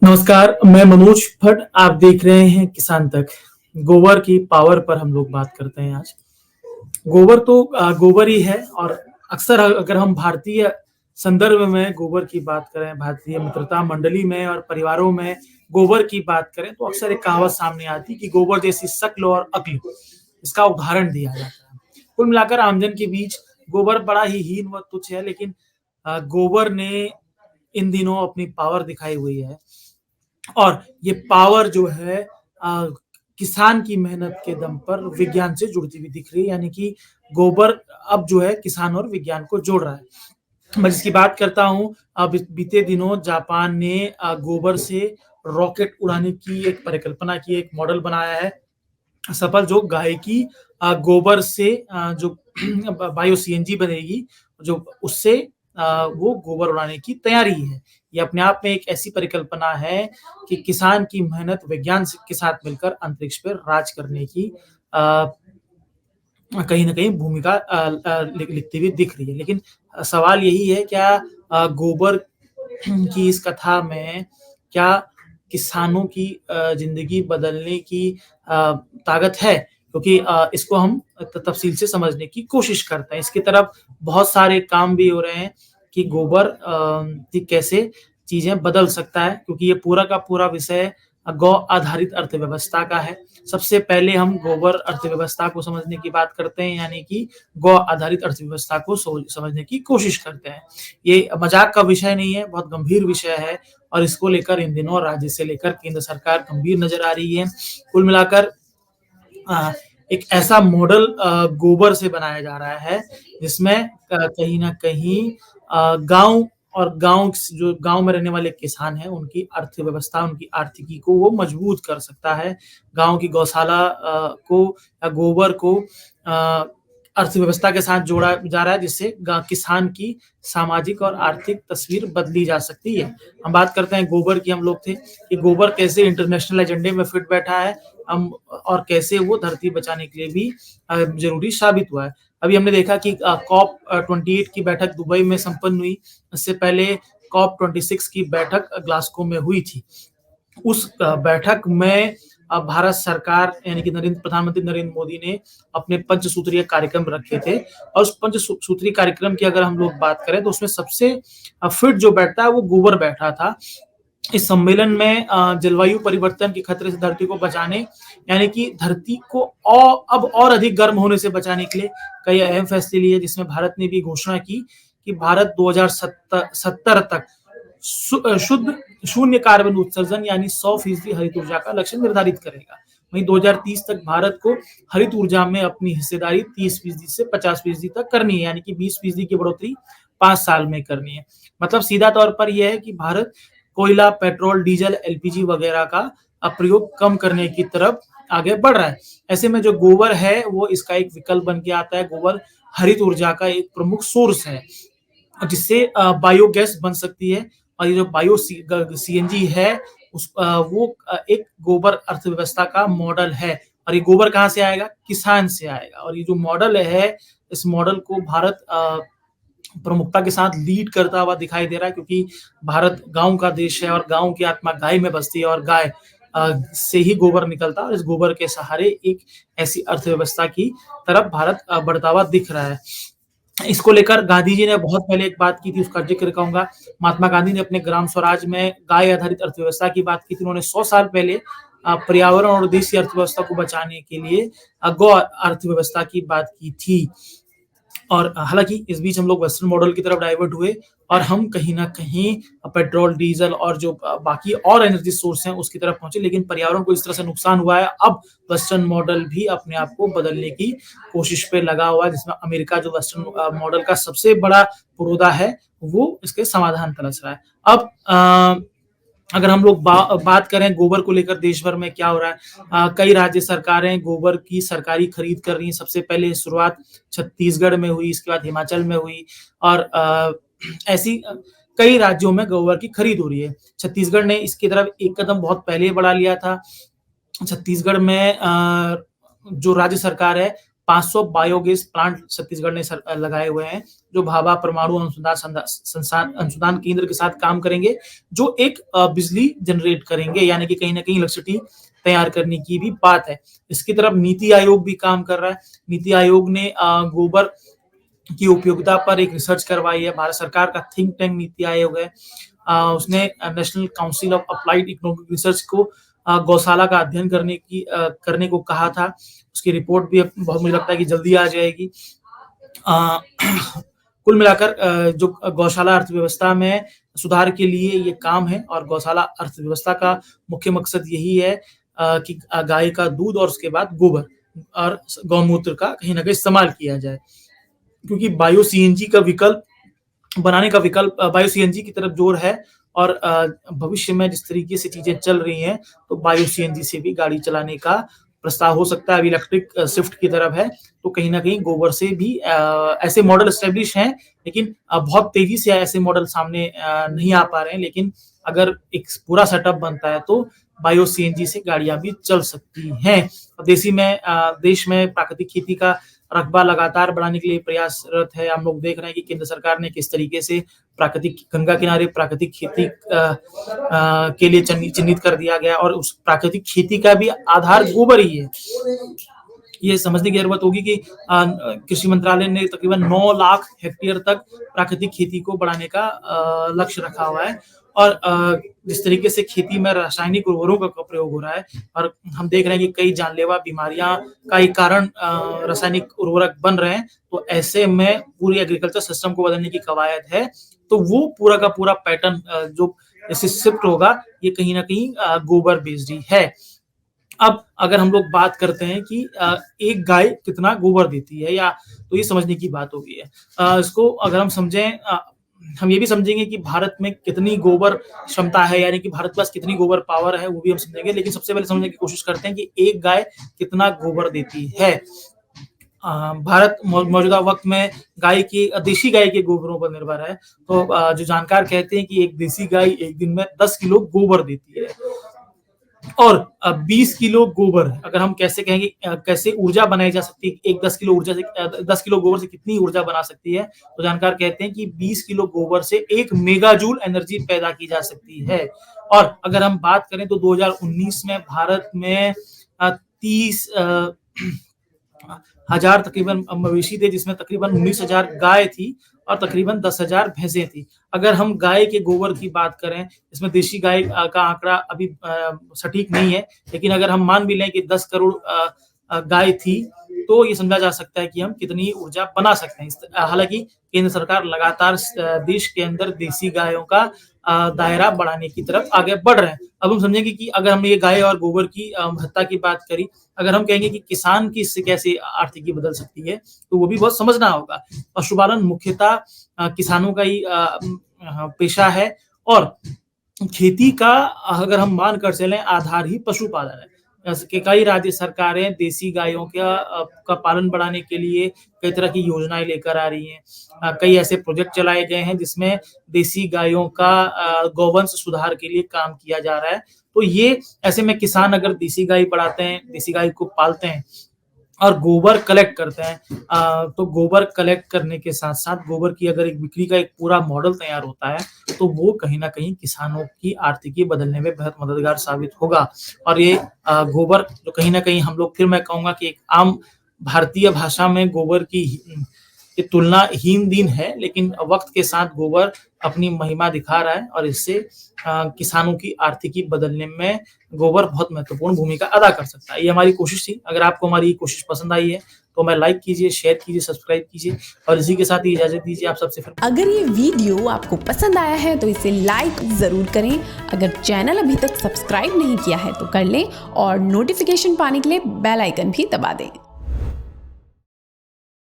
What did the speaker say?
नमस्कार, मैं मनोज भट्ट। आप देख रहे हैं किसान तक। गोबर की पावर पर हम लोग बात करते हैं आज। गोबर तो गोबर ही है और अक्सर अगर हम भारतीय संदर्भ में गोबर की बात करें, भारतीय मित्रता मंडली में और परिवारों में गोबर की बात करें, तो अक्सर एक कहावत सामने आती है कि गोबर जैसी शक्ल और अक्ल, इसका उदाहरण दिया जाता है। कुल मिलाकर आमजन के बीच गोबर बड़ा ही हीन व तुच्छ है, लेकिन गोबर ने इन दिनों अपनी पावर दिखाई हुई है। और ये पावर जो है किसान की मेहनत के दम पर विज्ञान से जुड़ती हुई दिख रही है, यानी कि गोबर अब जो है किसान और विज्ञान को जोड़ रहा है। मैं जिसकी बात करता हूँ, अब बीते दिनों जापान ने गोबर से रॉकेट उड़ाने की एक परिकल्पना की, एक मॉडल बनाया है सफल, जो गाय की गोबर से जो बायो सीएनजी बनेगी, जो उससे वो गोबर उड़ाने की तैयारी है। ये अपने आप में एक ऐसी परिकल्पना है कि किसान की मेहनत विज्ञान के साथ मिलकर अंतरिक्ष पर राज करने की कहीं न कहीं भूमिका लिखती हुई दिख रही है। लेकिन सवाल यही है, क्या गोबर की इस कथा में क्या किसानों की ज़िंदगी बदलने की ताकत है? क्योंकि इसको हम तफ़सील से समझने की कोशिश करते हैं। इसकी तरफ बहुत सारे काम भी हो रहे हैं कि गोबर कि कैसे चीज़ें बदल सकता है, क्योंकि ये पूरा का पूरा विषय गौ आधारित अर्थव्यवस्था का है। सबसे पहले हम गोबर अर्थव्यवस्था को समझने की बात करते हैं, यानी कि गौ आधारित अर्थव्यवस्था को समझने की कोशिश करते हैं। ये मजाक का विषय नहीं है, बहुत गंभीर विषय है और इसको लेकर इन दिनों राज्य से लेकर केंद्र सरकार गंभीर नजर आ रही है। कुल मिलाकर एक ऐसा मॉडल गोबर से बनाया जा रहा है जिसमें कहीं न कहीं गाँव और जो गाँव में रहने वाले किसान हैं, उनकी अर्थव्यवस्था, उनकी आर्थिकी को वो मजबूत कर सकता है। गाँव की गौशाला को या गोबर को अ, अर्थव्यवस्था के साथ जोड़ा जा रहा है, जिससे किसान की सामाजिक और आर्थिक तस्वीर बदली जा सकती है। हम बात करते हैं गोबर की, हम लोग थे कि गोबर कैसे इंटरनेशनल एजेंडे में फिट बैठा है, हम और कैसे वो धरती बचाने के लिए भी ज़रूरी साबित हुआ है। अभी हमने देखा कि कॉप 28 की बैठक दुबई में संपन्न हुई। इससे पहले कॉप 26 की बैठक ग्लासगो में हुई थी। उस बैठक में भारत सरकार, यानी कि प्रधानमंत्री नरेंद्र मोदी ने अपने पंचसूत्रीय कार्यक्रम रखे थे और उस पंचसूत्रीय कार्यक्रम की अगर हम लोग बात करें, तो उसमें सबसे फिट जो बैठता है वो गोबर बैठा था। इस सम्मेलन में जलवायु परिवर्तन के खतरे से धरती को बचाने, यानी कि धरती को अब और अधिक गर्म होने से बचाने के लिए कई अहम फैसले लिए, जिसमें भारत ने भी घोषणा की कि भारत 2070 तक शुद्ध शून्य कार्बन उत्सर्जन यानी 100% हरित ऊर्जा का लक्ष्य निर्धारित करेगा। वहीं 2030 तक भारत को हरित ऊर्जा में अपनी हिस्सेदारी 30% से 50% तक करनी है, यानी कि 20% की बढ़ोतरी 5 साल में करनी है। मतलब सीधा तौर पर यह है कि भारत कोयला, पेट्रोल, डीजल, एलपीजी वगैरह का प्रयोग कम करने की तरफ आगे बढ़ रहा है। ऐसे में जो गोबर है वो इसका एक विकल्प बन के आता है। गोबर हरित ऊर्जा का एक प्रमुख सोर्स है, जिससे बायोगैस बन सकती है और ये जो सीएनजी है वो एक गोबर अर्थव्यवस्था का मॉडल है। और ये गोबर कहाँ से आएगा? किसान से आएगा। और ये जो मॉडल है, इस मॉडल को भारत प्रमुखता के साथ लीड करता हुआ दिखाई दे रहा है, क्योंकि भारत गाँव का देश है और गाँव की आत्मा गाय में बसती है और गाय से ही गोबर निकलता है और इस गोबर के सहारे एक ऐसी अर्थव्यवस्था की तरफ भारत बढ़ता हुआ दिख रहा है। इसको लेकर गांधी जी ने बहुत पहले एक बात की थी, उसका जिक्र कहूँगा। महात्मा गांधी ने अपने ग्राम स्वराज में गाय आधारित अर्थव्यवस्था की बात की थी। उन्होंने 100 साल पहले पर्यावरण और देश की अर्थव्यवस्था को बचाने के लिए गौ अर्थव्यवस्था की बात की थी। और हालाँकि इस बीच हम लोग वेस्टर्न मॉडल की तरफ डाइवर्ट हुए और हम कहीं न कहीं पेट्रोल, डीज़ल और जो बाकी और एनर्जी सोर्स हैं उसकी तरफ पहुँचे, लेकिन पर्यावरण को इस तरह से नुकसान हुआ है। अब वेस्टर्न मॉडल भी अपने आप को बदलने की कोशिश पे लगा हुआ है, जिसमें अमेरिका जो वेस्टर्न मॉडल का सबसे बड़ा पुरोधा है, वो इसके समाधान तलाश रहा है। अब अगर हम लोग बात करें गोबर को लेकर देश भर में क्या हो रहा है, कई राज्य सरकारें गोबर की सरकारी खरीद कर रही हैं। सबसे पहले शुरुआत छत्तीसगढ़ में हुई, इसके बाद हिमाचल में हुई और ऐसी कई राज्यों में गोबर की खरीद हो रही है। छत्तीसगढ़ ने इसकी तरफ एक कदम बहुत पहले बढ़ा लिया था। छत्तीसगढ़ में जो राज्य सरकार है, 500 बायोगैस प्लांट छत्तीसगढ़ ने लगाए हुए हैं, जो भाभा परमाणु अनुसंधान केंद्र के साथ काम करेंगे, जो एक बिजली जनरेट करेंगे, यानी कि कहीं न कहीं इलेक्ट्रिसिटी तैयार करने की भी बात है। इसकी तरफ नीति आयोग भी काम कर रहा है। नीति आयोग ने गोबर की उपयोगिता पर एक रिसर्च करवाई है। भारत सरकार का थिंक टैंक नीति आयोग है। उसने national council of applied economic research को गौशाला का अध्ययन करने को कहा था। उसकी रिपोर्ट भी बहुत, मुझे लगता है कि जल्दी आ जाएगी। कुल मिलाकर जो गौशाला अर्थव्यवस्था में सुधार के लिए ये काम है, और गौशाला अर्थव्यवस्था का मुख्य मकसद यही है कि गाय का दूध और उसके बाद गोबर और गौमूत्र का कहीं न कहीं इस्तेमाल किया जाए। क्योंकि बायो सीएनजी का विकल्प बनाने का बायो सीएनजी की तरफ जोर है, और भविष्य में जिस तरीके से चीजें चल रही हैं, तो बायो सीएनजी से भी गाड़ी चलाने का प्रस्ताव हो सकता है। अभी इलेक्ट्रिक स्विफ्ट की तरफ है, तो कहीं ना कहीं गोबर से भी ऐसे मॉडल एस्टेब्लिश हैं, लेकिन बहुत तेजी से ऐसे मॉडल सामने नहीं आ पा रहे हैं। लेकिन अगर एक पूरा सेटअप बनता है तो बायो सीएनजी से गाड़ियां भी चल सकती हैं। देश में प्राकृतिक खेती का रकबा लगातार बढ़ाने के लिए प्रयासरत है। हम लोग देख रहे हैं कि केंद्र सरकार ने किस तरीके से गंगा किनारे प्राकृतिक खेती के लिए चिन्हित कर दिया गया, और उस प्राकृतिक खेती का भी आधार गोबर ही है। ये समझने की जरूरत होगी कि कृषि मंत्रालय ने तकरीबन 9 लाख हेक्टेयर तक प्राकृतिक खेती को बढ़ाने का लक्ष्य रखा हुआ है। और जिस तरीके से खेती में रासायनिक उर्वरकों का प्रयोग हो रहा है, और हम देख रहे हैं कि कई जानलेवा बीमारियां का एक कारण रासायनिक उर्वरक बन रहे हैं, तो ऐसे में पूरी एग्रीकल्चर सिस्टम को बदलने की कवायद है। तो वो पूरा का पूरा पैटर्न जो इससे शिफ्ट होगा, ये कहीं ना कहीं गोबर बेस्ड ही है। अब अगर हम लोग बात करते हैं कि एक गाय कितना गोबर देती है, या तो ये समझने की बात हो गई है। इसको अगर हम समझें, हम ये भी समझेंगे कि भारत में कितनी गोबर क्षमता है, यानी कि भारत के पास कितनी गोबर पावर है, वो भी हम समझेंगे। लेकिन सबसे पहले समझने की कोशिश करते हैं कि एक गाय कितना गोबर देती है। भारत मौजूदा वक्त में देशी गाय के गोबरों पर निर्भर है। तो जो जानकार कहते हैं कि एक देशी गाय एक दिन में 10 किलो गोबर देती है, और 20 किलो गोबर, अगर हम कैसे कहेंगे कैसे ऊर्जा बनाई जा सकती है, 10 किलो गोबर से कितनी ऊर्जा बना सकती है, तो जानकार कहते हैं कि 20 किलो गोबर से 1 मेगाजूल एनर्जी पैदा की जा सकती है। और अगर हम बात करें तो 2019 में भारत में 30 हजार तकरीबन मवेशी थे, जिसमें तकरीबन 19,000 गाय थी और तकरीबन 10,000 भैंसें थी। अगर हम गाय के गोबर की बात करें, इसमें देशी गाय का आंकड़ा अभी सटीक नहीं है, लेकिन अगर हम मान भी लें कि 10 करोड़ गाय थी, तो ये समझा जा सकता है कि हम कितनी ऊर्जा बना सकते हैं। हालांकि केंद्र सरकार लगातार देश के अंदर देसी गायों का दायरा बढ़ाने की तरफ आगे बढ़ रहे हैं। अब हम समझेंगे कि अगर हमने ये गाय और गोबर की महत्ता की बात करी, अगर हम कहेंगे कि किसान की इससे कैसे आर्थिकी बदल सकती है, तो वो भी बहुत समझना होगा। पशुपालन मुख्यतः किसानों का ही पेशा है, और खेती का अगर हम मान कर चलें आधार ही पशुपालन है। कई राज्य सरकारें देसी गायों का पालन बढ़ाने के लिए कई तरह की योजनाएं लेकर आ रही हैं। कई ऐसे प्रोजेक्ट चलाए गए हैं जिसमें देसी गायों का गौवंश सुधार के लिए काम किया जा रहा है। तो ये ऐसे में किसान अगर देसी गाय बढ़ाते हैं, देसी गाय को पालते हैं और गोबर कलेक्ट करते हैं, तो गोबर कलेक्ट करने के साथ साथ गोबर की अगर एक बिक्री का एक पूरा मॉडल तैयार होता है, तो वो कहीं ना कहीं किसानों की आर्थिकी बदलने में बहुत मददगार साबित होगा। और ये गोबर जो कहीं ना कहीं हम लोग, फिर मैं कहूंगा कि एक आम भारतीय भाषा में गोबर की तुलना हीन दिन है, लेकिन वक्त के साथ गोबर अपनी महिमा दिखा रहा है, और इससे किसानों की आर्थिकी बदलने में गोबर बहुत महत्वपूर्ण भूमिका अदा कर सकता है। ये हमारी कोशिश थी। अगर आपको हमारी कोशिश पसंद आई है तो मैं लाइक कीजिए, शेयर कीजिए, सब्सक्राइब कीजिए, और इसी के साथ ही इजाजत दीजिए आप सबसे। फिर अगर ये वीडियो आपको पसंद आया है तो इसे लाइक जरूर करें। अगर चैनल अभी तक सब्सक्राइब नहीं किया है तो कर लें, और नोटिफिकेशन पाने के लिए बेल आइकन भी दबा दें।